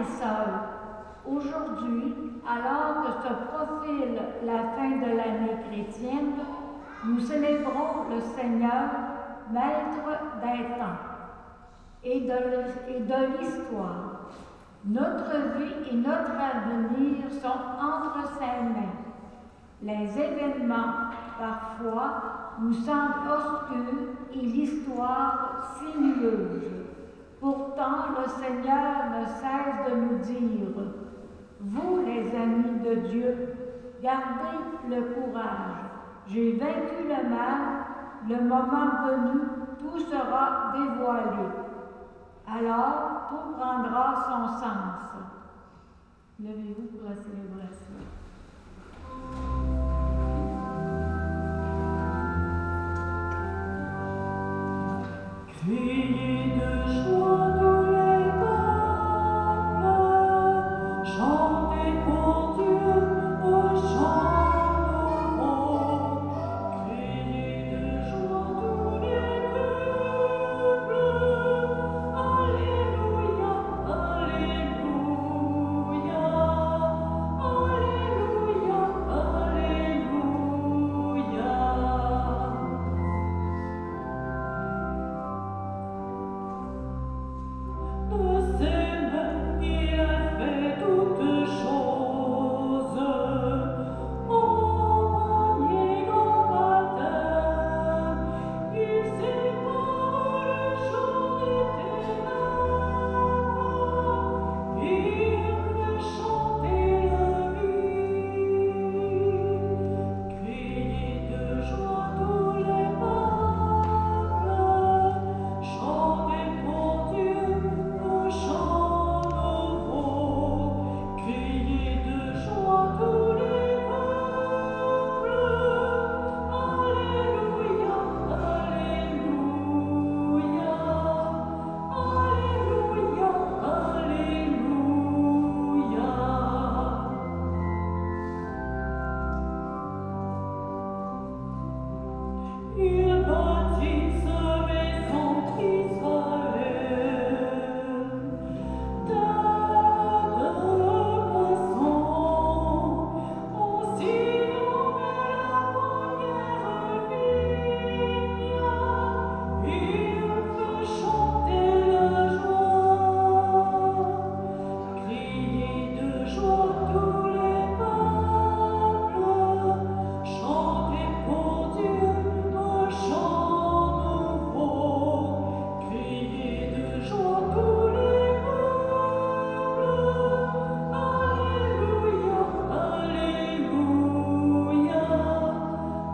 et sœurs, aujourd'hui, alors que se profile la fin de l'année chrétienne, nous célébrons le Seigneur, Maître des temps et de l'histoire. Notre vie et notre avenir sont entre ses mains. Les événements, parfois, nous semblent obscurs et l'histoire sinueuse. Pourtant, le Seigneur ne cesse de nous dire: vous, les amis de Dieu, gardez le courage. J'ai vaincu le mal, le moment venu, tout sera dévoilé. Alors, tout prendra son sens. Levez-vous pour la célébration. Criez de joie tous les peuples, chantez pour Dieu un chant nouveau. Criez de joie tous les peuples, Alléluia, Alléluia, Alléluia, Alléluia. De ses mains il a fait toutes choses, au premier grand baptême, il sépare le jour des ténèbres, il fait chanter la vie. Criez de joie tous les peuples, chantez pour Dieu un chant nouveau. Criez de joie tous les peuples, Alléluia, Alléluia, Alléluia, Alléluia. Il bâtit sa maison Israël, terre de moisson, aussi on met la première vigne, il fait chanter la joie. Criez de joie tous les peuples, chantez pour Dieu un chant nouveau. Criez de joie tous les peuples, Alléluia, Alléluia,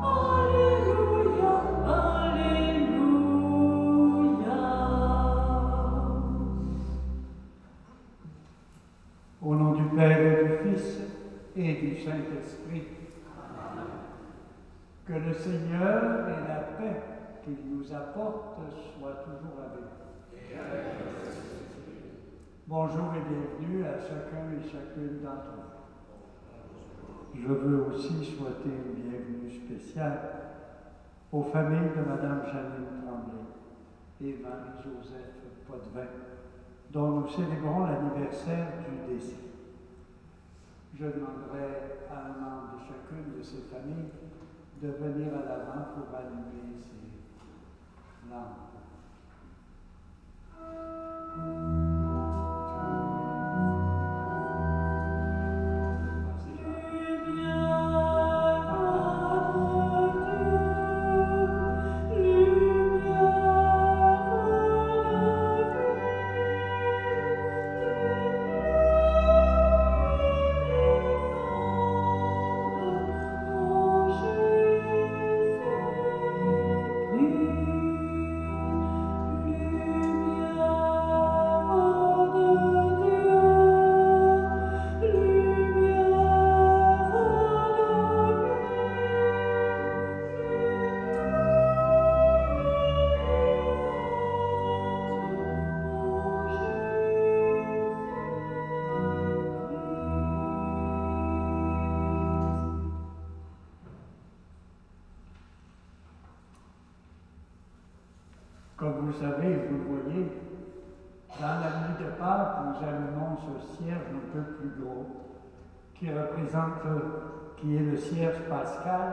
Alléluia, Alléluia. Au nom du Père et du Fils et du Saint-Esprit, que le Seigneur et la paix qu'il nous apporte soient toujours avec vous. Bonjour et bienvenue à chacun et chacune d'entre vous. Je veux aussi souhaiter une bienvenue spéciale aux familles de Mme Janine Tremblay et Marie-Joseph Potvin, dont nous célébrons l'anniversaire du décès. Je demanderai à un membre de chacune de ces familles de venir à l'avant pour allumer ces lampes. Comme vous le savez, vous le voyez, Dans la nuit de Pâques, nous allumons ce cierge un peu plus gros, qui est le cierge pascal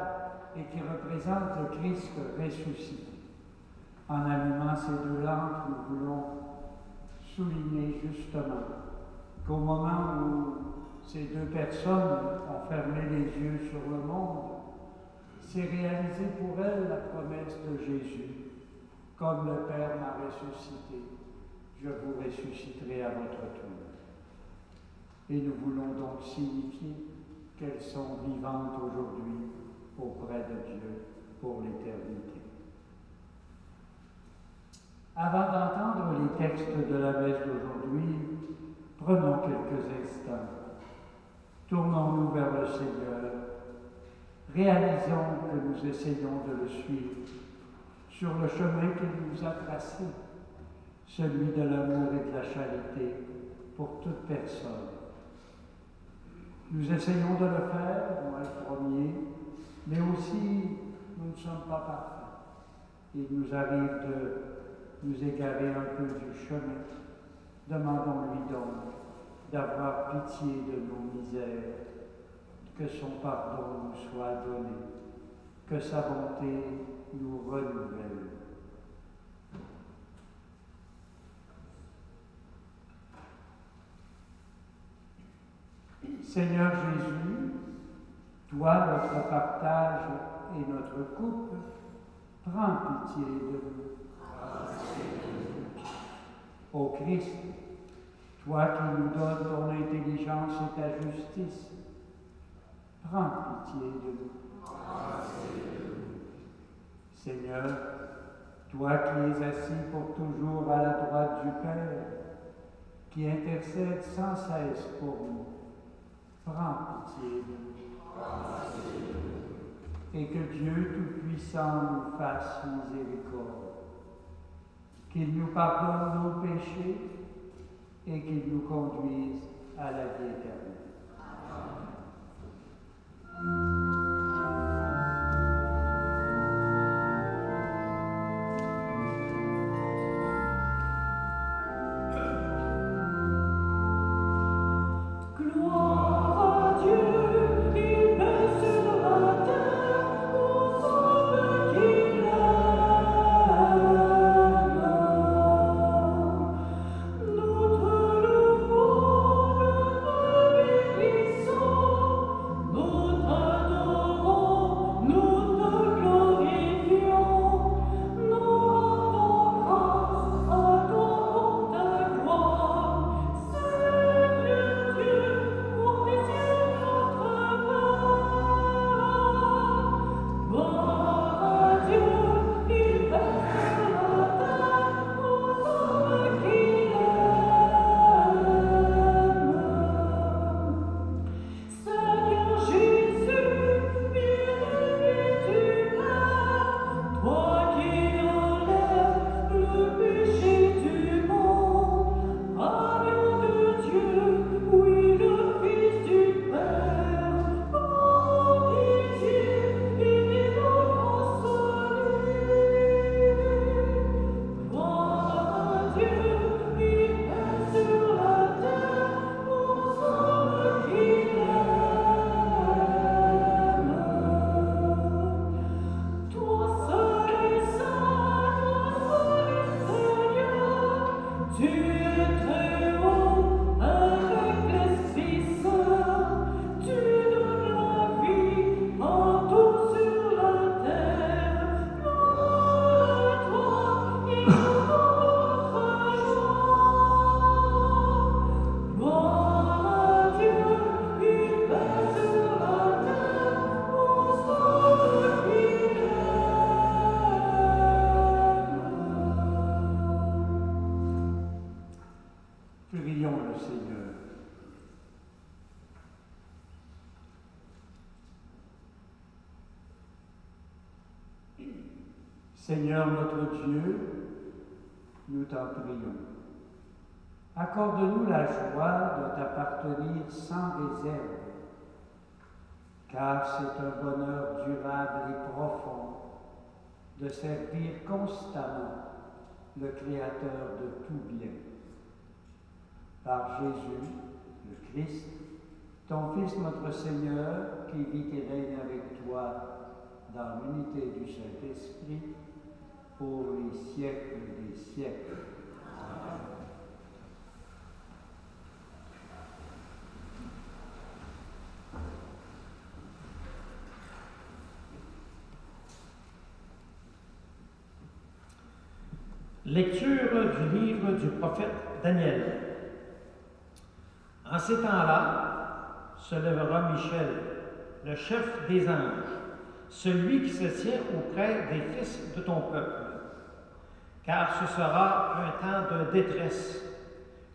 et qui représente le Christ ressuscité. En allumant ces deux lampes, nous voulons souligner justement qu'au moment où ces deux personnes ont fermé les yeux sur le monde, c'est réalisé pour elles la promesse de Jésus. Comme le Père m'a ressuscité, je vous ressusciterai à votre tour. Et nous voulons donc signifier qu'elles sont vivantes aujourd'hui auprès de Dieu pour l'éternité. Avant d'entendre les textes de la messe d'aujourd'hui, prenons quelques instants. Tournons-nous vers le Seigneur. Réalisons que nous essayons de le suivre sur le chemin qu'il nous a tracé, celui de l'amour et de la charité pour toute personne. Nous essayons de le faire, moi le premier, mais aussi nous ne sommes pas parfaits. Il nous arrive de nous égarer un peu du chemin. Demandons-lui donc d'avoir pitié de nos misères, que son pardon nous soit donné, que sa bonté nous renouvelle. Seigneur Jésus, toi, notre partage et notre couple, prends pitié de nous. Ô Christ, toi qui nous donnes ton intelligence et ta justice, prends pitié de nous. Seigneur, toi qui es assis pour toujours à la droite du Père, qui intercède sans cesse pour nous, prends pitié de nous. Et que Dieu Tout-Puissant nous fasse miséricorde, qu'il nous pardonne nos péchés et qu'il nous conduise à la vie éternelle. Seigneur notre Dieu, nous t'en prions. Accorde-nous la joie de t'appartenir sans réserve, car c'est un bonheur durable et profond de servir constamment le Créateur de tout bien. par Jésus, le Christ, ton Fils notre Seigneur, qui vit et règne avec toi dans l'unité du Saint-Esprit, pour les siècles des siècles. Amen. Lecture du livre du prophète Daniel. En ces temps-là, se lèvera Michel, le chef des anges, celui qui se tient auprès des fils de ton peuple. Car ce sera un temps de détresse,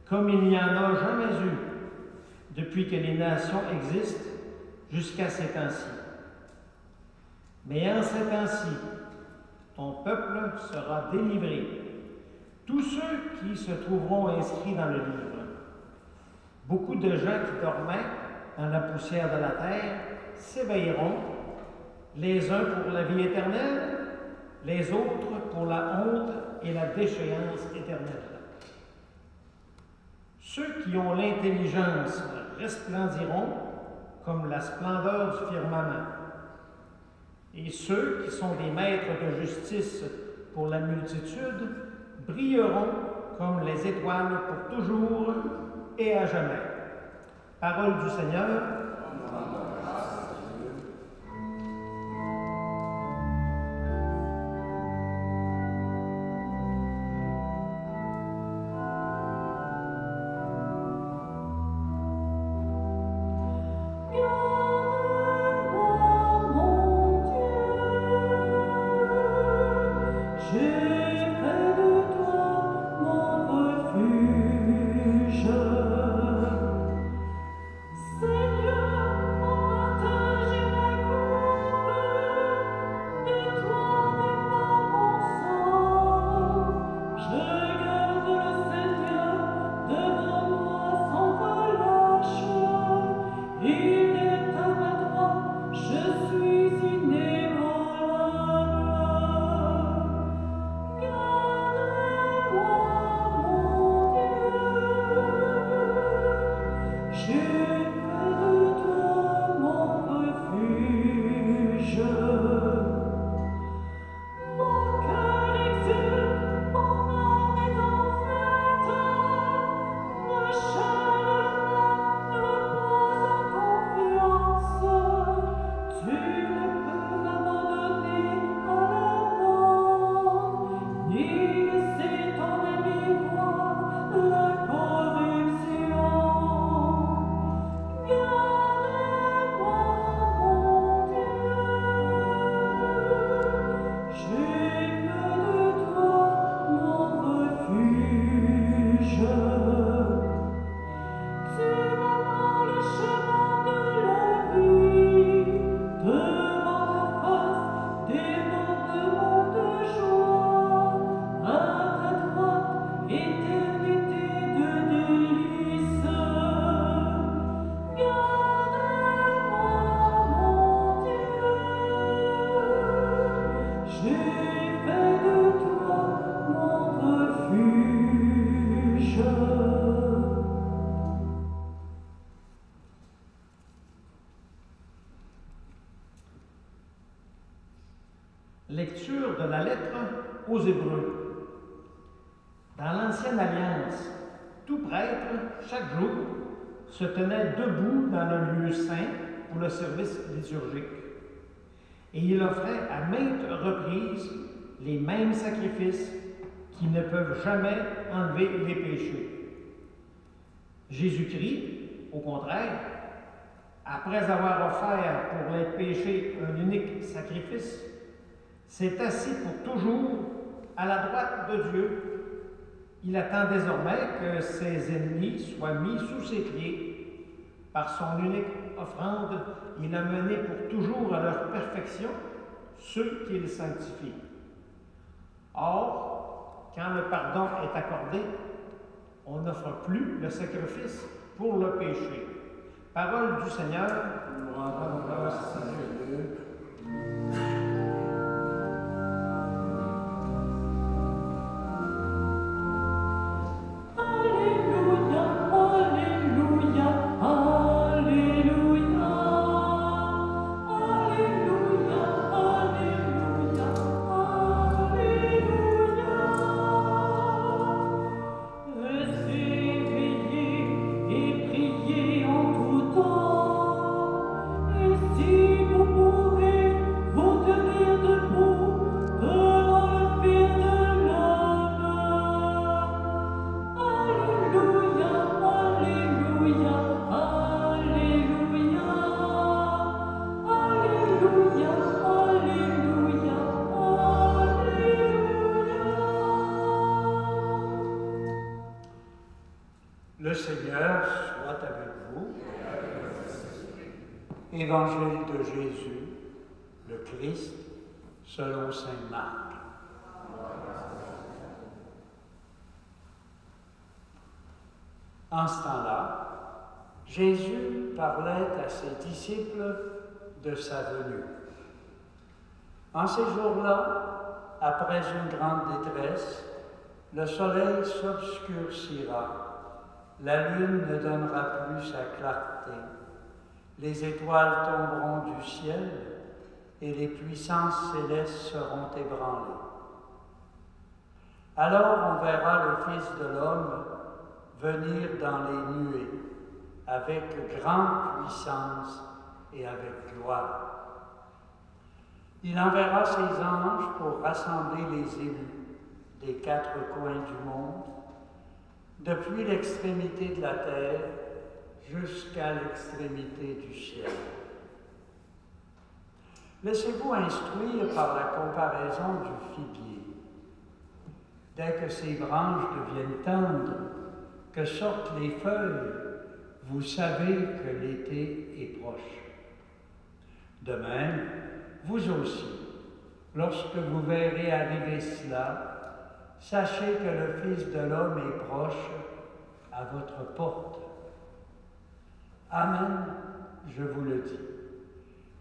comme il n'y en a jamais eu, depuis que les nations existent jusqu'à ces temps-ci. Mais en ces temps-ci, ton peuple sera délivré, tous ceux qui se trouveront inscrits dans le livre. Beaucoup de gens qui dormaient dans la poussière de la terre s'éveilleront, les uns pour la vie éternelle, les autres pour la honte et la déchéance éternelle. Ceux qui ont l'intelligence resplendiront comme la splendeur du firmament. Et ceux qui sont des maîtres de justice pour la multitude brilleront comme les étoiles pour toujours et à jamais. Parole du Seigneur. Lecture de la lettre aux Hébreux. Dans l'Ancienne Alliance, tout prêtre, chaque jour, se tenait debout dans le lieu saint pour le service liturgique. Et il offrait à maintes reprises les mêmes sacrifices qui ne peuvent jamais enlever les péchés. Jésus-Christ, au contraire, après avoir offert pour les péchés un unique sacrifice, s'est assis pour toujours à la droite de Dieu. Il attend désormais que ses ennemis soient mis sous ses pieds. Par son unique offrande, il a mené pour toujours à leur perfection ceux qu'il sanctifie. Or, quand le pardon est accordé, on n'offre plus le sacrifice pour le péché. Parole du Seigneur. Nous rendons grâce à Dieu. Alléluia. vous. Évangile de Jésus, le Christ, selon saint Marc. En ce temps-là, Jésus parlait à ses disciples de sa venue. En ces jours-là, après une grande détresse, le soleil s'obscurcira, la lune ne donnera plus sa clarté, les étoiles tomberont du ciel et les puissances célestes seront ébranlées. Alors on verra le Fils de l'homme venir dans les nuées, avec grande puissance et avec gloire. Il enverra ses anges pour rassembler les élus des quatre coins du monde, depuis l'extrémité de la terre jusqu'à l'extrémité du ciel. Laissez-vous instruire par la comparaison du figuier. Dès que ses branches deviennent tendres, que sortent les feuilles, vous savez que l'été est proche. De même, vous aussi, lorsque vous verrez arriver cela, sachez que le Fils de l'homme est proche, à votre porte. Amen, je vous le dis.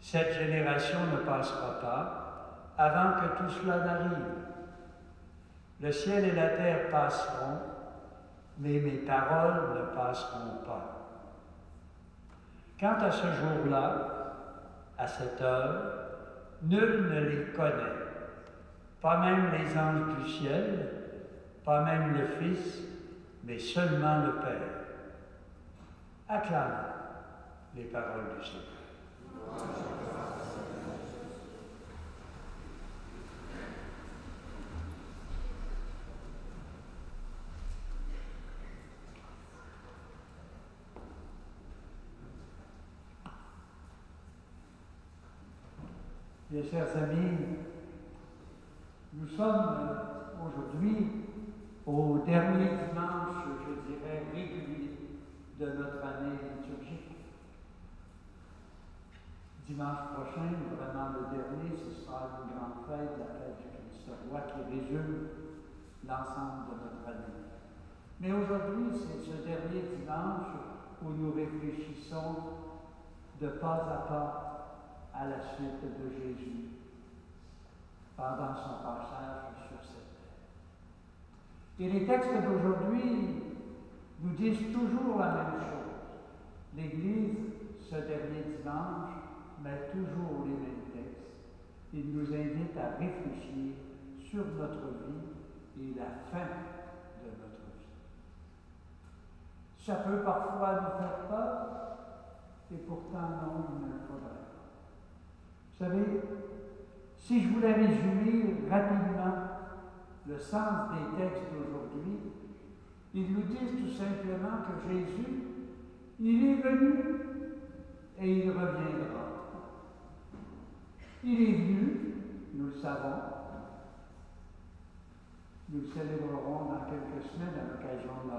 Cette génération ne passera pas avant que tout cela n'arrive. Le ciel et la terre passeront, mais mes paroles ne passeront pas. Quant à ce jour-là, à cette heure, nul ne les connaît, pas même les anges du ciel, pas même le Fils, mais seulement le Père. Acclame les paroles du Seigneur. Mes chers amis, nous sommes aujourd'hui au dernier dimanche, je dirais, régulier de notre année liturgique. Dimanche prochain, vraiment le dernier, ce sera une grande fête, la fête du Christ roi, qui résume l'ensemble de notre année. Mais aujourd'hui, c'est ce dernier dimanche où nous réfléchissons de pas à pas à la suite de Jésus pendant son passage sur cette terre. Et les textes d'aujourd'hui nous disent toujours la même chose. L'Église, ce dernier dimanche, met toujours les mêmes textes. Il nous invite à réfléchir sur notre vie et la fin de notre vie. Ça peut parfois nous faire peur, et pourtant non, il ne le faudrait pas. Vous savez, si je voulais résumer rapidement le sens des textes d'aujourd'hui, ils nous disent tout simplement que Jésus, il est venu et il reviendra. Il est venu, nous le savons, nous le célébrerons dans quelques semaines à l'occasion de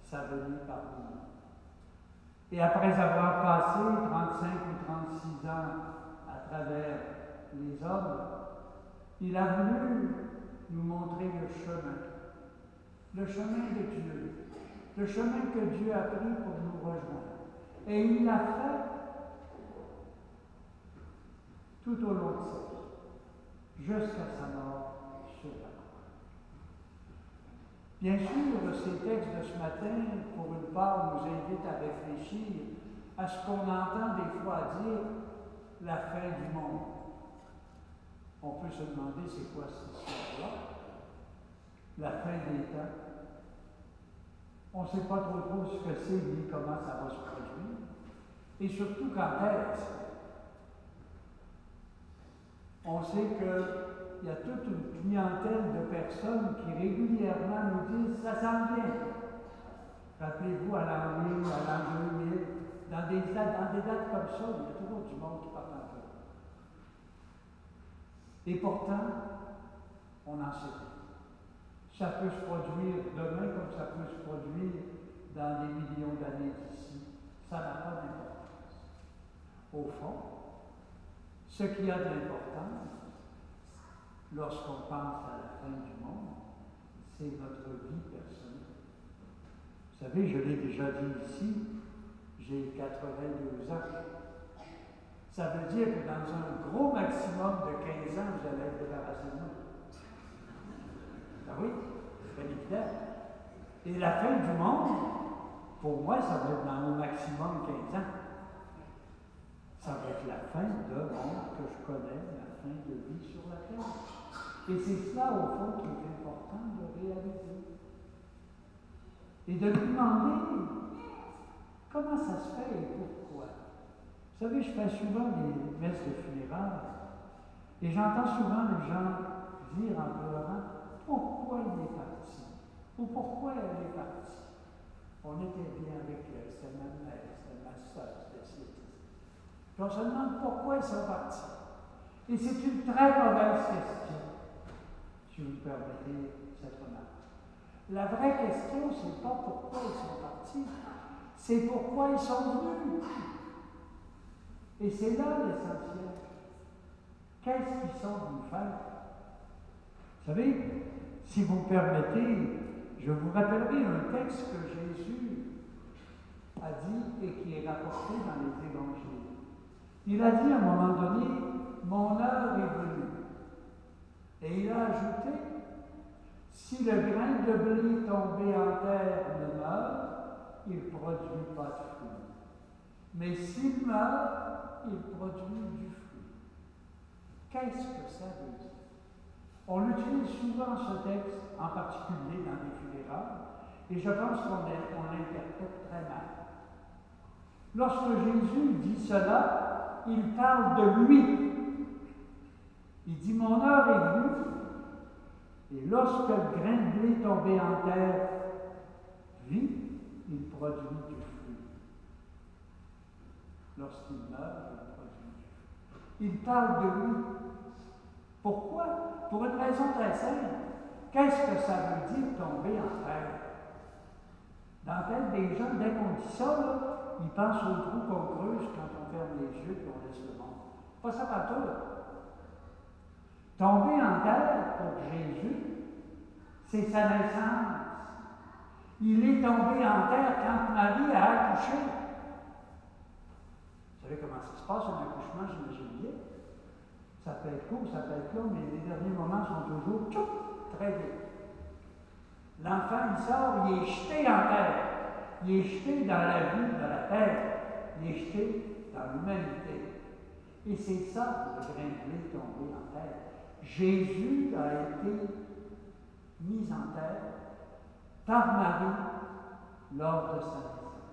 sa venue parmi nous. Et après avoir passé 35 ou 36 ans à travers les hommes, il a voulu nous montrer le chemin de Dieu, le chemin que Dieu a pris pour nous rejoindre. Et il l'a fait tout au long de sa vie, jusqu'à sa mort sur la croix. Bien sûr, ces textes de ce matin, pour une part, nous invitent à réfléchir à ce qu'on entend des fois dire la fin du monde. On peut se demander c'est quoi cette histoire-là? La fin des temps. On ne sait pas trop ce que c'est, ni comment ça va se produire. Et surtout quand est-ce. On sait qu'il y a toute une clientèle de personnes qui régulièrement nous disent « ça s'en vient ». Rappelez-vous à l'an 1000, à l'an 2000, dans des dates comme ça, il y a toujours du monde qui part en feu. Et pourtant, on n'en sait pas. Ça peut se produire demain comme ça peut se produire dans des millions d'années d'ici. ça n'a pas d'importance. Au fond, ce qui a de l'importance, lorsqu'on pense à la fin du monde, c'est notre vie personnelle. Vous savez, je l'ai déjà dit ici, j'ai 82 ans. Ça veut dire que dans un gros maximum de 15 ans, vous allez être débarrassé de moi. Ah oui, c'est bien évident. Et la fin du monde, pour moi, ça va être dans au maximum 15 ans. Ça va être la fin de monde que je connais, la fin de vie sur la terre. Et c'est cela, au fond, qui est important de réaliser. Et de lui demander comment ça se fait et pourquoi. Vous savez, je fais souvent des messes de funérailles et j'entends souvent les gens dire en pleurant pourquoi il est parti ou pourquoi elle est partie. On était bien avec elle, c'était ma mère, c'était ma soeur, c'était ci. Puis on se demande pourquoi ils sont partis. Et c'est une très mauvaise question, si vous me permettez cette remarque. La vraie question, c'est pas pourquoi ils sont partis, c'est pourquoi ils sont venus. Et c'est là l'essentiel. Qu'est-ce qu'ils sont venus faire? Vous savez, si vous me permettez, je vous rappellerai un texte que Jésus a dit et qui est rapporté dans les évangiles. Il a dit à un moment donné, « Mon heure est venue. » Et il a ajouté, « Si le grain de blé tombé en terre ne meurt, il ne produit pas de fruits. Mais s'il meurt, il produit du fruit. » Qu'est-ce que ça veut dire? On utilise souvent ce texte, en particulier dans les funérailles, et je pense qu'on l'interprète très mal. Lorsque Jésus dit cela, il parle de lui. Il dit « Mon heure est venue. » Et lorsque le grain de blé tombé en terre vit, il produit du fruit. Lorsqu'il meurt, il produit du fruit. Il parle de lui. Pourquoi? Pour une raison très simple. Qu'est-ce que ça veut dire tomber en terre? Dans la tête des gens, dès qu'on dit ça, là, ils pensent au trou qu'on creuse quand on ferme les yeux et on laisse le monde. Pas ça partout. Tomber en terre pour Jésus, c'est sa naissance. Il est tombé en terre quand Marie a accouché. Vous savez comment ça se passe un accouchement, j'imagine bien. Ça peut être court, ça peut être long, mais les derniers moments sont toujours très vite. L'enfant, il sort, il est jeté en terre. Il est jeté dans la vie de la terre. Il est jeté dans l'humanité. Et c'est ça, le grain de blé tombé en terre. Jésus a été mis en terre par Marie lors de sa naissance.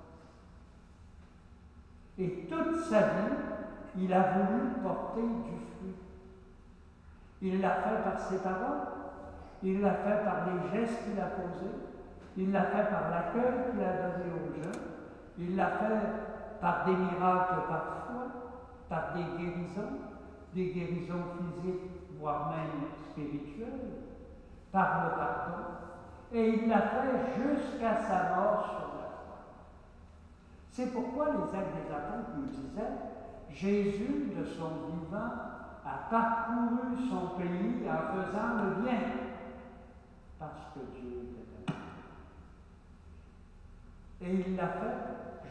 Et toute sa vie, il a voulu porter du fruit. Il l'a fait par ses paroles, il l'a fait par les gestes qu'il a posés, il l'a fait par l'accueil qu'il a donné aux gens, il l'a fait par des miracles parfois, par des guérisons physiques, voire même spirituelles, par le pardon, et il l'a fait jusqu'à sa mort sur la croix. C'est pourquoi les Actes des Apôtres nous disaient, Jésus, de son vivant, a parcouru son pays en faisant le bien, parce que Dieu était amour. Et il l'a fait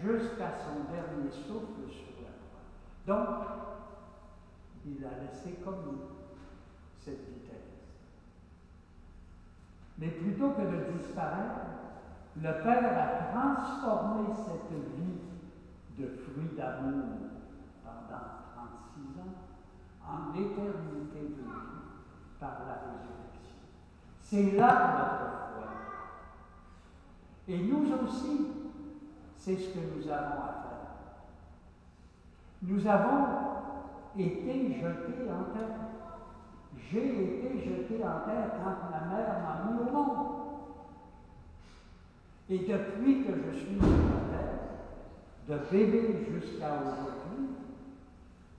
jusqu'à son dernier souffle sur la croix. Donc, il a laissé comme nous cette vitesse. Mais plutôt que de disparaître, le Père a transformé cette vie de fruits d'amour pendant 36 ans en éternité de vie par la résurrection. C'est là notre foi. Et nous aussi, c'est ce que nous avons à faire. Nous avons été jetés en terre. J'ai été jeté en terre quand ma mère m'a mis au monde. Et depuis que je suis sur la terre, de bébé jusqu'à aujourd'hui,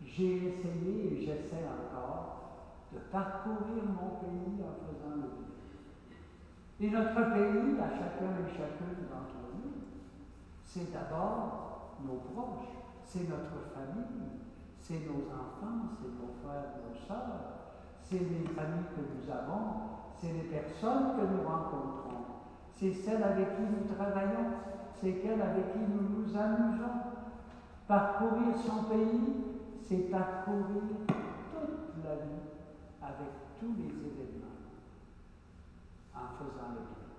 j'ai essayé et j'essaie encore de parcourir mon pays en faisant le bien. Et notre pays, à chacun et chacune d'entre nous, c'est d'abord nos proches, c'est notre famille, c'est nos enfants, c'est nos frères, nos sœurs, c'est les amis que nous avons, c'est les personnes que nous rencontrons, c'est celles avec qui nous travaillons, c'est celles avec qui nous nous amusons. Parcourir son pays, c'est parcourir toute la vie avec tous les événements, en faisant le bien.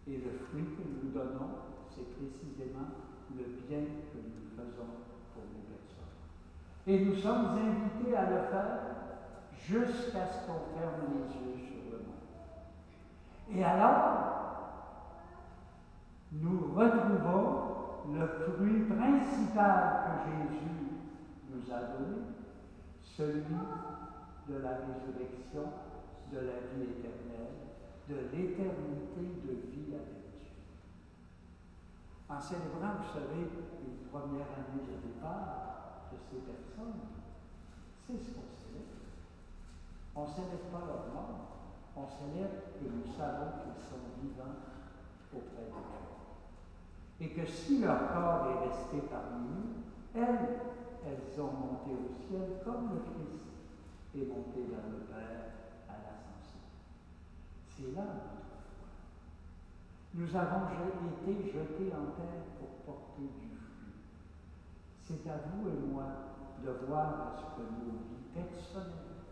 Et le fruit que nous donnons, c'est précisément le bien que nous faisons pour les personnes. Et nous sommes invités à le faire jusqu'à ce qu'on ferme les yeux sur le monde. Et alors, nous retrouvons le fruit principal que Jésus nous a donné, celui de la résurrection, de la vie éternelle, de l'éternité de vie avec Dieu. En célébrant, vous savez, une première année de départ de ces personnes, c'est ce qu'on célèbre. On ne célèbre pas leur mort, on célèbre que nous savons qu'ils sont vivants auprès de Dieu. Et que si leur corps est resté parmi nous, elles ont monté au ciel comme le Christ est monté vers le Père à l'ascension. C'est là notre foi. Nous avons été jetés en terre pour porter du fruit. C'est à vous et moi de voir à ce que nos vies personnelles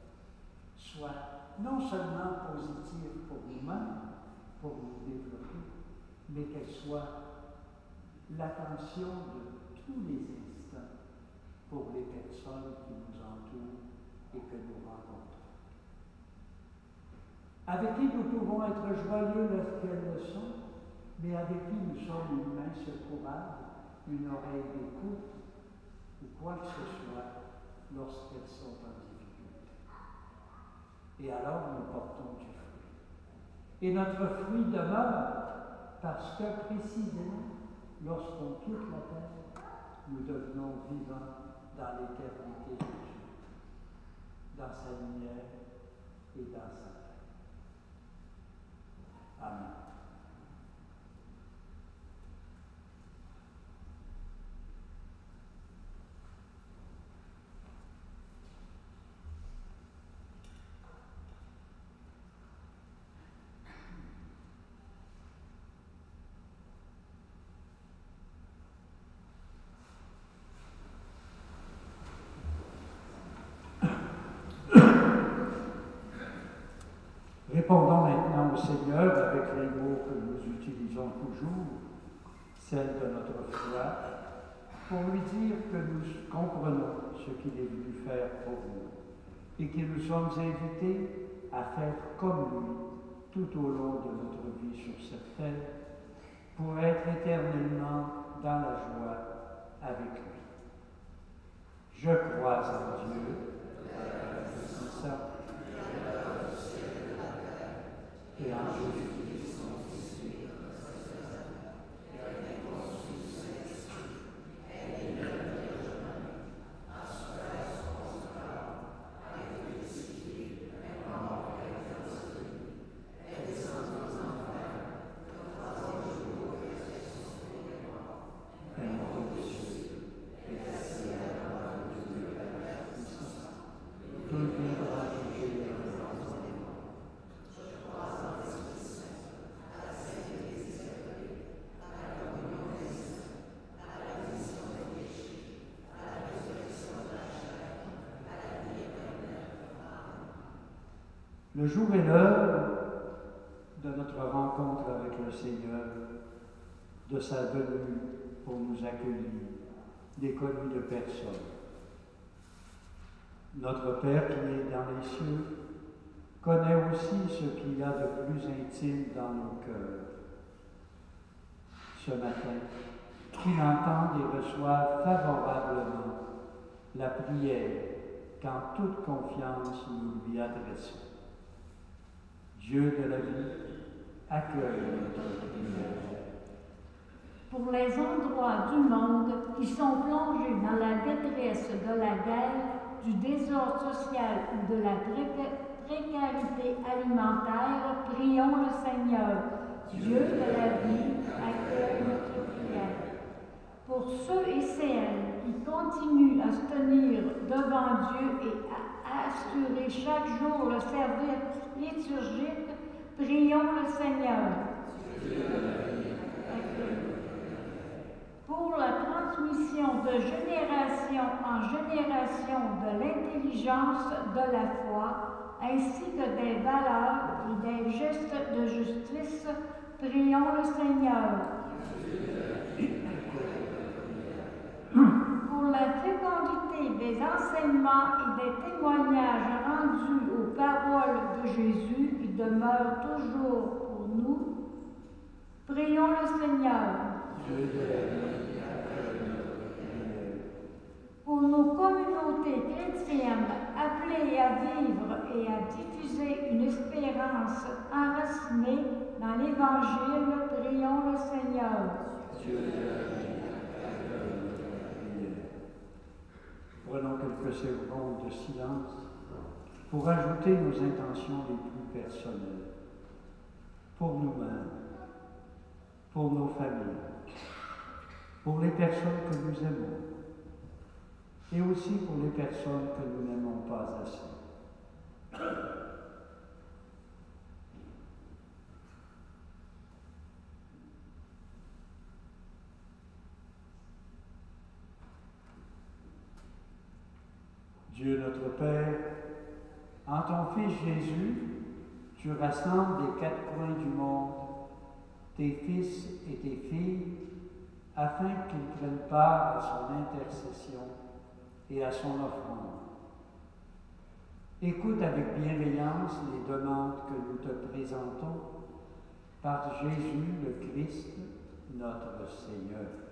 soient non seulement positives pour nous-mêmes, pour nous développer, mais qu'elles soient l'attention de tous les instants pour les personnes qui nous entourent et que nous rencontrons. Avec qui nous pouvons être joyeux lorsqu'elles le sont, mais avec qui nous sommes une main secourable, une oreille d'écoute, ou quoi que ce soit lorsqu'elles sont en difficulté. Et alors nous portons du fruit. Et notre fruit demeure parce que précisément, lorsqu'on quitte la terre, nous devenons vivants dans l'éternité de Dieu, dans sa lumière et dans sa paix. Amen. Répondons maintenant au Seigneur avec les mots que nous utilisons toujours, celle de notre foi, pour lui dire que nous comprenons ce qu'il est venu faire pour nous et que nous sommes invités à faire comme lui tout au long de notre vie sur cette terre pour être éternellement dans la joie avec lui. Je crois en Dieu, Tout-Puissant, et en Jésus-Christ, son Fils unique, et avec conçu Saint-Esprit, et le à son frère son corps, avec le crucifié, et mort et ressuscité, et descendu aux enfers, le troisième jour et ressuscité des morts, et monté aux cieux, et assis à la droite de Dieu le Père Tout-Puissant, tout viendra juger les vivants. Le jour et l'heure de notre rencontre avec le Seigneur, de sa venue pour nous accueillir, n'est connu de personne. Notre Père qui est dans les cieux connaît aussi ce qu'il y a de plus intime dans nos cœurs. Ce matin, qu'il entende et reçoive favorablement la prière qu'en toute confiance nous lui adressons. Dieu de la vie, accueille notre prière. Pour les endroits du monde qui sont plongés dans la détresse de la guerre, du désordre social ou de la précarité alimentaire, prions le Seigneur. Dieu de la vie, accueille notre prière. Pour pour ceux et celles qui continuent à se tenir devant Dieu et à assurer chaque jour le service liturgique, prions le Seigneur. Pour la transmission de génération en génération de l'intelligence de la foi, ainsi que des valeurs et des gestes de justice, prions le Seigneur. Pour la fécondité des enseignements et des témoignages rendus aux paroles de Jésus qui demeurent toujours pour nous, prions le Seigneur. Pour nos communautés chrétiennes appelées à vivre et à diffuser une espérance enracinée dans l'Évangile, prions le Seigneur. Prenons quelques secondes de silence pour ajouter nos intentions les plus personnelles, pour nous-mêmes, pour nos familles, pour les personnes que nous aimons, et aussi pour les personnes que nous n'aimons pas assez. Dieu notre Père, en ton Fils Jésus, tu rassembles des quatre coins du monde tes fils et tes filles, afin qu'ils prennent part à son intercession et à son offrande. Écoute avec bienveillance les demandes que nous te présentons par Jésus le Christ, notre Seigneur.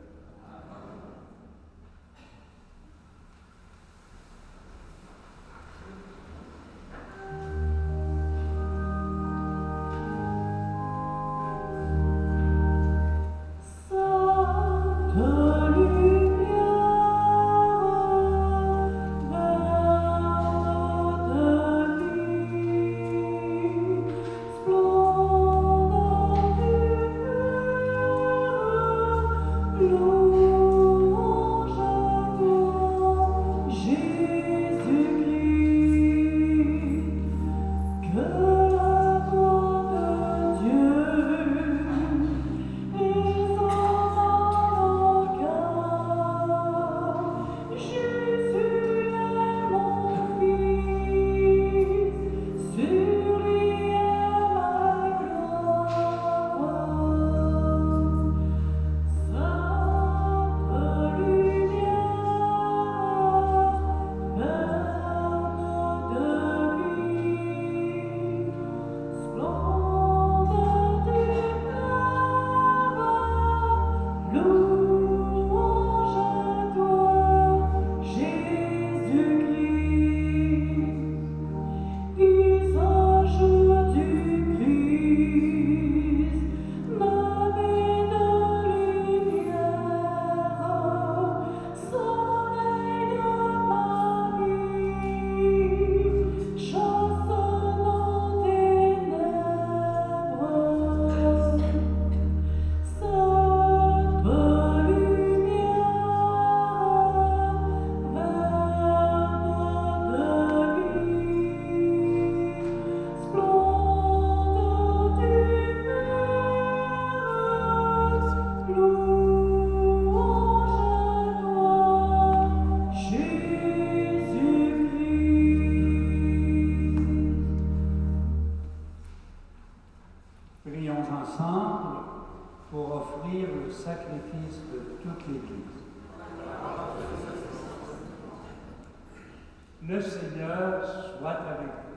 Le Seigneur soit avec vous.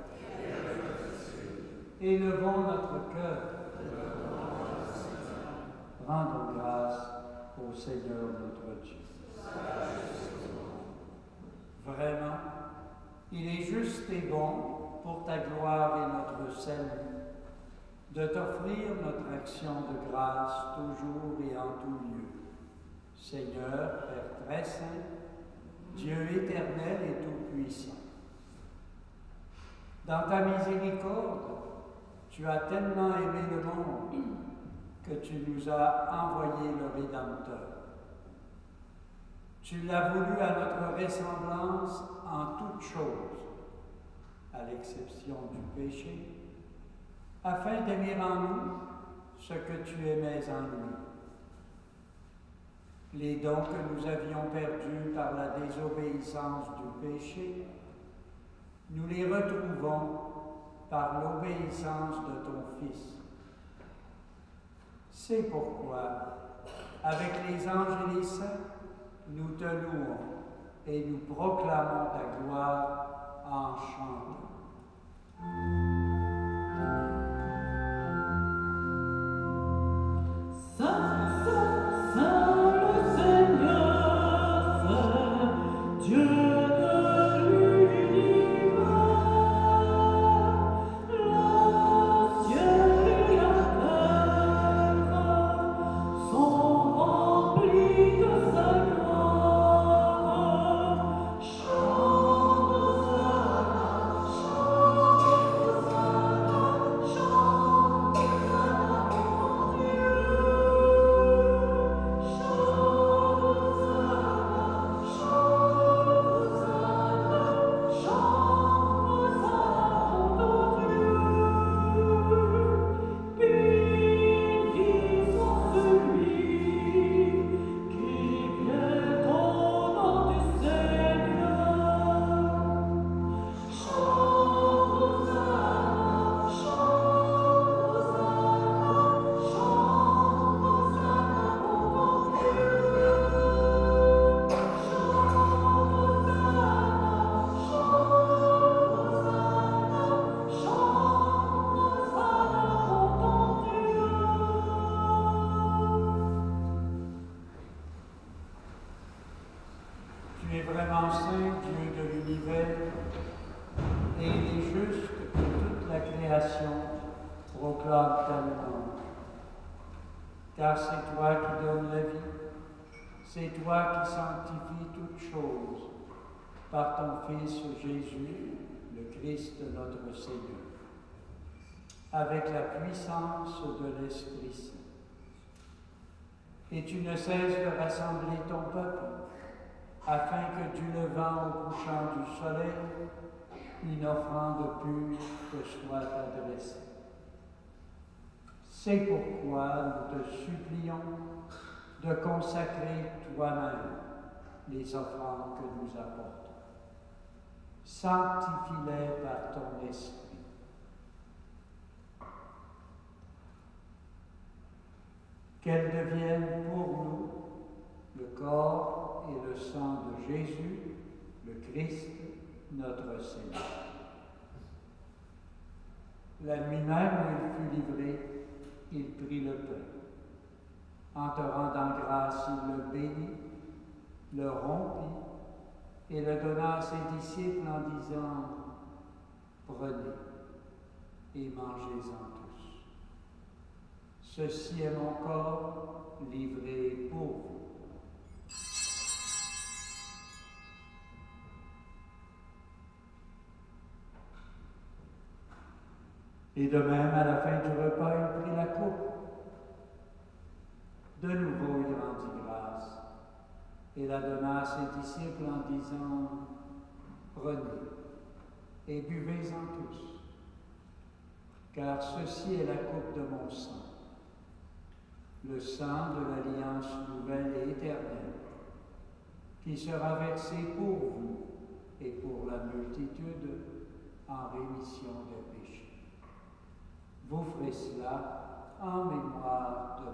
Élevons notre cœur. Rendons grâce au Seigneur notre Dieu. Vraiment, il est juste et bon pour ta gloire et notre salut de t'offrir notre action de grâce toujours et en tout lieu. Seigneur, Père très saint, Dieu éternel et tout-puissant. Dans ta miséricorde, tu as tellement aimé le monde que tu nous as envoyé le Rédempteur. Tu l'as voulu à notre ressemblance en toutes choses, à l'exception du péché, afin d'aimer en nous ce que tu aimais en lui. Les dons que nous avions perdus par la désobéissance du péché, nous les retrouvons par l'obéissance de ton Fils. C'est pourquoi, avec les anges et les saints, nous te louons et nous proclamons ta gloire en chantant. Car c'est toi qui donnes la vie, c'est toi qui sanctifies toutes choses par ton Fils Jésus, le Christ notre Seigneur, avec la puissance de l'Esprit Saint. Et tu ne cesses de rassembler ton peuple, afin que du levant au couchant du soleil, une offrande pure te soit adressée. C'est pourquoi nous te supplions de consacrer toi-même les offrandes que nous apportons. Sanctifie-les par ton esprit. Qu'elles deviennent pour nous le corps et le sang de Jésus, le Christ, notre Seigneur. La nuit même où il fut livré, il prit le pain. En te rendant grâce, il le bénit, le rompit et le donna à ses disciples en disant « Prenez et mangez-en tous. Ceci est mon corps livré pour vous. » Et de même, à la fin du repas, il prit la coupe. De nouveau, il rendit grâce et la donna à ses disciples en disant « Prenez et buvez-en tous, car ceci est la coupe de mon sang, le sang de l'alliance nouvelle et éternelle, qui sera versé pour vous et pour la multitude en rémission des péchés. Vous ferez cela en mémoire de moi. »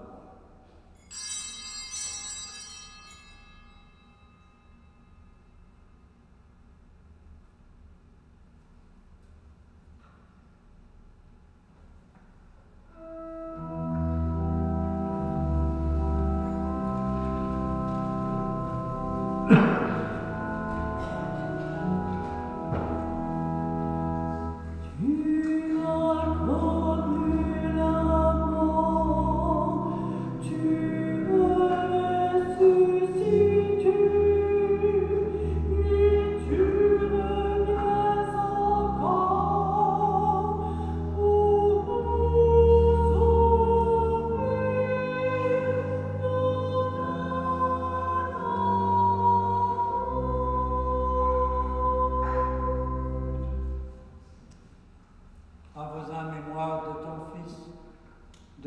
Tu as connu l'amour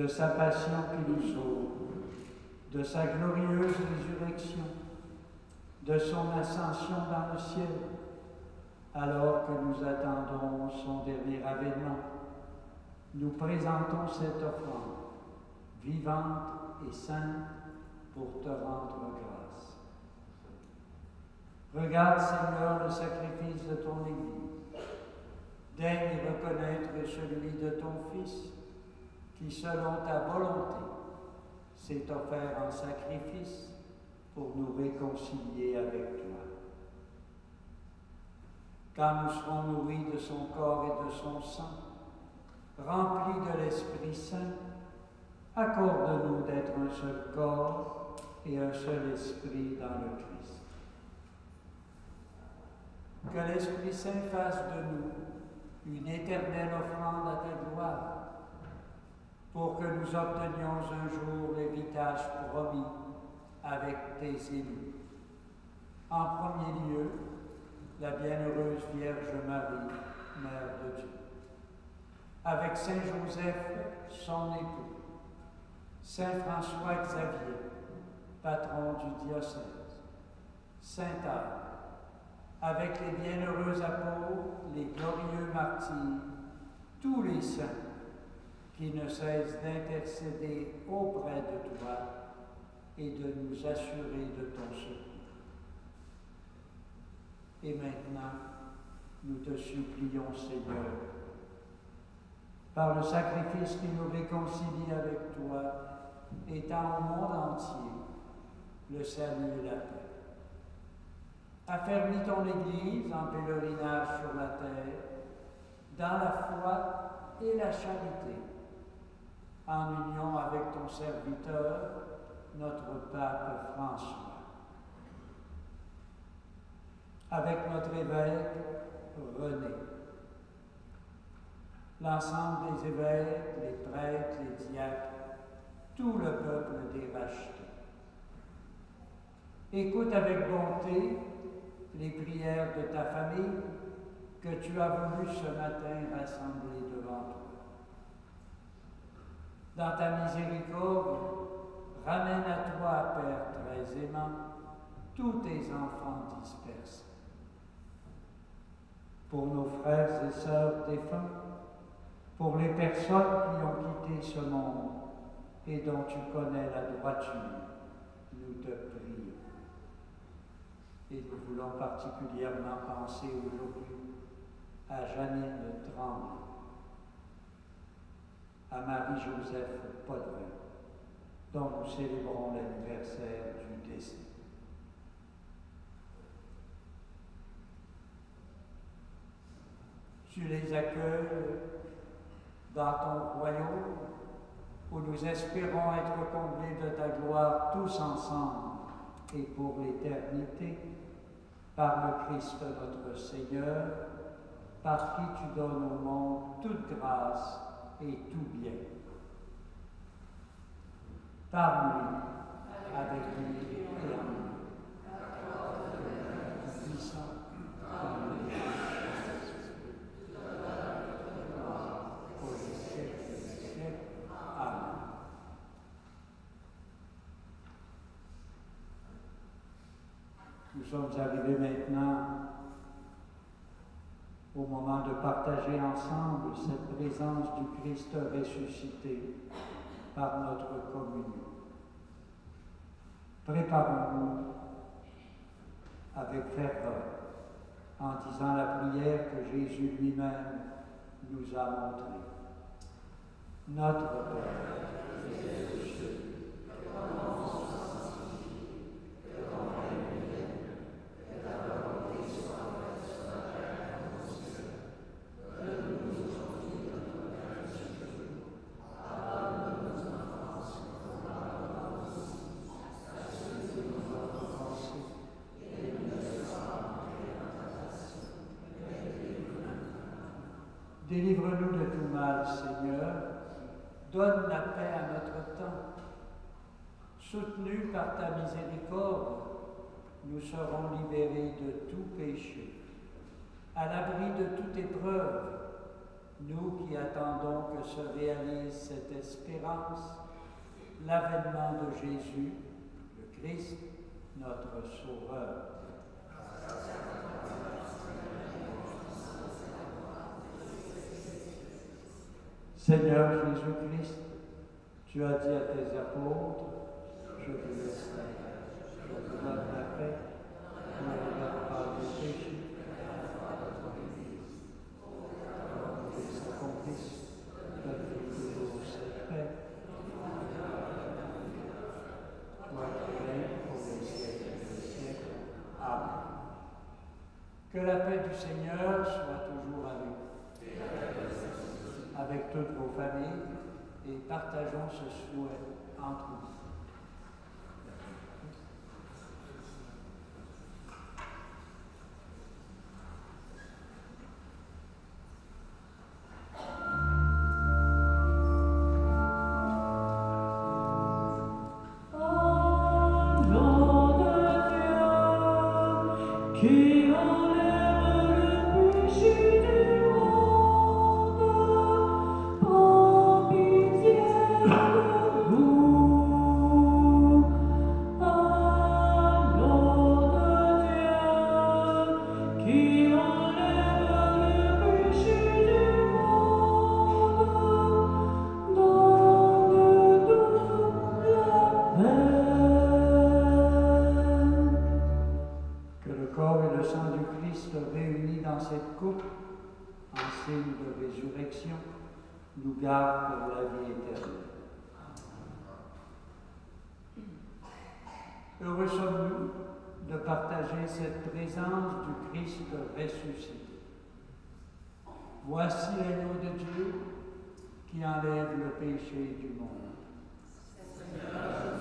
de sa passion qui nous sauve, de sa glorieuse résurrection, de son ascension dans le ciel, alors que nous attendons son dernier avènement. Nous présentons cette offrande, vivante et sainte, pour te rendre grâce. Regarde, Seigneur, le sacrifice de ton Église. Daigne reconnaître celui de ton Fils, qui, selon ta volonté, s'est offert en sacrifice pour nous réconcilier avec toi. Quand nous serons nourris de son corps et de son sang, remplis de l'Esprit Saint, accorde-nous d'être un seul corps et un seul esprit dans le Christ. Que l'Esprit Saint fasse de nous une éternelle offrande à ta gloire, pour que nous obtenions un jour l'héritage promis avec tes élus. En premier lieu, la bienheureuse Vierge Marie, Mère de Dieu, avec Saint Joseph, son époux, Saint François Xavier, patron du diocèse, Saint Anne, avec les bienheureux apôtres, les glorieux martyrs, tous les saints qui ne cessent d'intercéder auprès de toi et de nous assurer de ton secours. Et maintenant, nous te supplions, Seigneur, par le sacrifice qui nous réconcilie avec toi, étends au monde entier le salut et la paix. Affermis ton Église en pèlerinage sur la terre, dans la foi et la charité, en union avec ton serviteur, notre pape François. Avec notre évêque René, l'ensemble des évêques, les prêtres, les diacres, tout le peuple des rachetés. Écoute avec bonté les prières de ta famille que tu as voulu ce matin rassembler devant toi. Dans ta miséricorde, ramène à toi, Père très aimant, tous tes enfants dispersés. Pour nos frères et sœurs défunts, pour les personnes qui ont quitté ce monde et dont tu connais la droiture, nous te prions. Et nous voulons particulièrement penser aujourd'hui à Janine Tremblay, à Marie-Joseph Podvin, dont nous célébrons l'anniversaire du décès. Tu les accueilles dans ton royaume, où nous espérons être comblés de ta gloire tous ensemble et pour l'éternité, par le Christ notre Seigneur, par qui tu donnes au monde toute grâce et tout bien. Par lui, avec lui et en lui. Puissant, dans le pour les siècles des siècles. Amen. Nous sommes arrivés maintenant au moment de partager ensemble cette présence du Christ ressuscité par notre communion. Préparons-nous avec ferveur en disant la prière que Jésus lui-même nous a montrée. Notre Père, qui es aux cieux, que ton nom soit sanctifié, que ton règne vienne, que ta volonté soit faite sur la terre comme au ciel. Donne-nous aujourd'hui notre pain de ce jour. Pardonne-nous nos offenses, comme nous pardonnons aussi à ceux qui nous ont offensés, et ne nous laisse pas entrer en tentation, mais délivre-nous du mal. Délivre-nous de tout mal, Seigneur. Donne la paix à notre temps. Soutenus par ta miséricorde, nous serons libérés de tout péché, à l'abri de toute épreuve, nous qui attendons que se réalise cette espérance, l'avènement de Jésus, le Christ, notre Sauveur. Seigneur Jésus-Christ, tu as dit à tes apôtres, je vous laisse la paix, je vous donne la paix, ne regarde pas vos péchés, qu'ils s'accomplissent, donne-nous toujours cette paix. Toi qui règnes pour les siècles des siècles. Amen. Que la paix du Seigneur soit toujours avec vous, avec toutes vos familles, et partageons ce souhait entre nous. Nous garde pour la vie éternelle. Heureux sommes-nous de partager cette présence du Christ ressuscité. Voici l'agneau de Dieu qui enlève le péché du monde. Amen.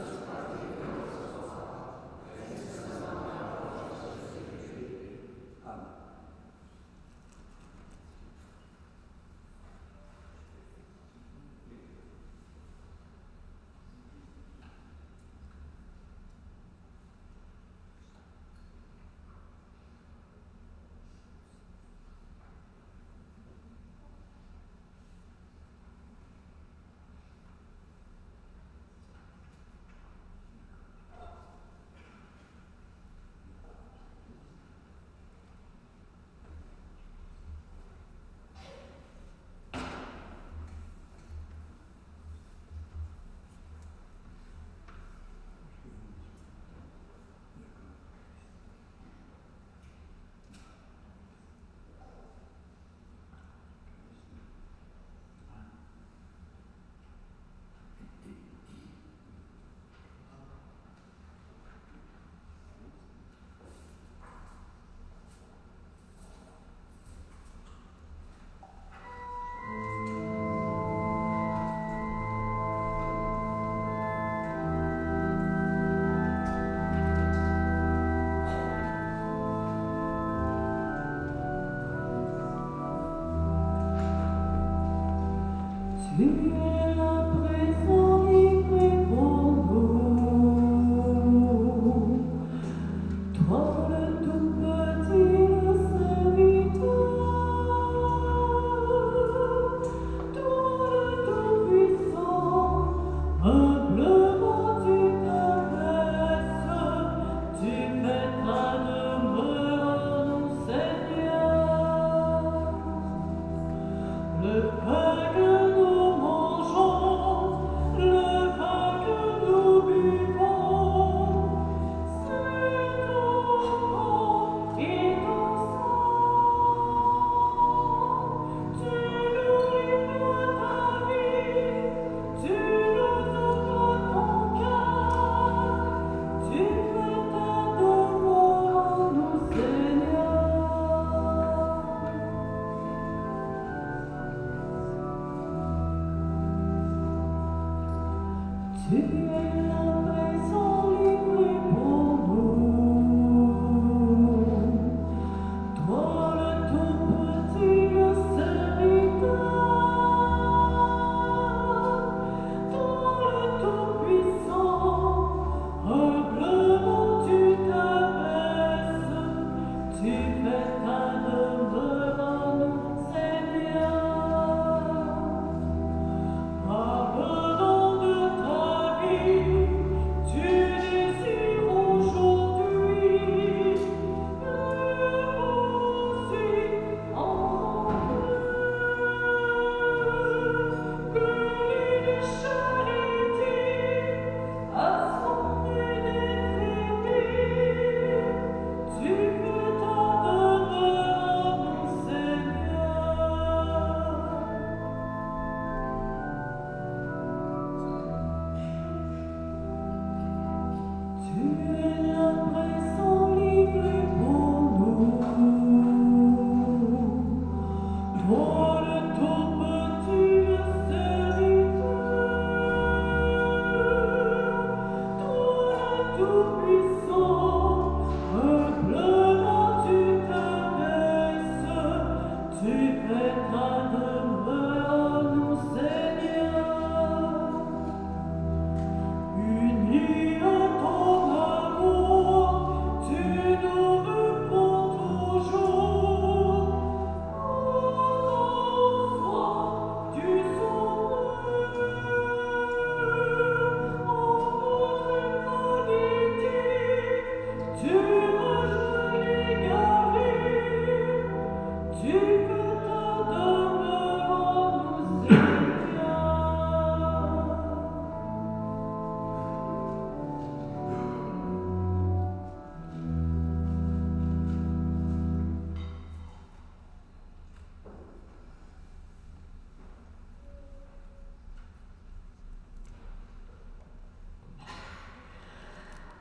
Le pain que nous mangeons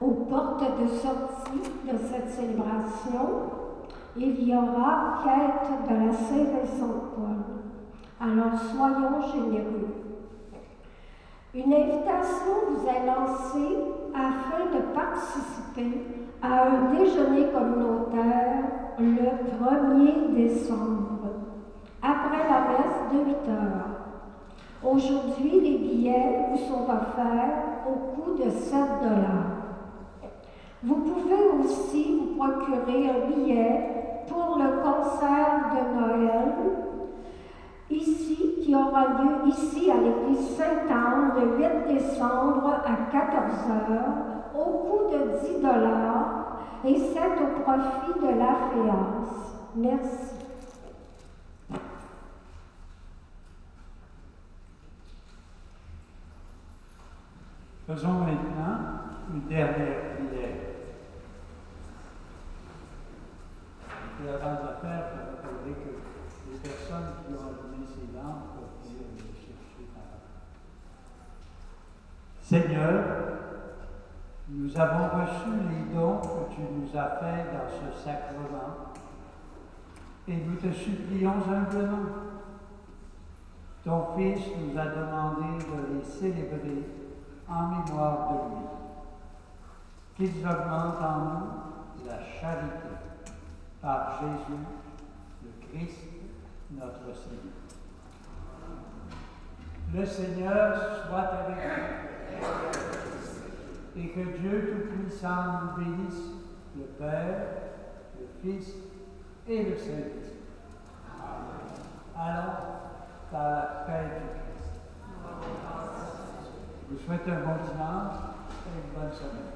Aux portes de sortie de cette célébration, il y aura quête de la Saint-Vincent-de-Paul. Alors soyons généreux. Une invitation vous est lancée afin de participer à un déjeuner communautaire le 1er décembre, après la messe de 8 heures. Aujourd'hui, les billets vous sont offerts au coût de 7 $. Vous pouvez aussi vous procurer un billet pour le concert de Noël qui aura lieu ici à l'église Sainte-Anne le 8 décembre à 14 h au coût de 10 $ et c'est au profit de la FEAS. Merci. Faisons maintenant une dernière prière. Et avant de la faire, je rappellerai que les personnes qui ont allumé ces lampes peuvent venir les chercher par là. Seigneur, nous avons reçu les dons que tu nous as faits dans ce sacrement et nous te supplions humblement. Ton Fils nous a demandé de les célébrer en mémoire de lui. Qu'ils augmentent en nous la charité par Jésus, le Christ, notre Seigneur. Le Seigneur soit avec vous. Et que Dieu Tout-Puissant nous bénisse, le Père, le Fils et le Saint-Esprit. Allons dans la paix du Christ. Je vous souhaite un bon dimanche et une bonne semaine.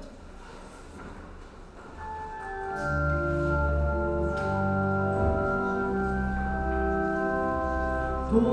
Ton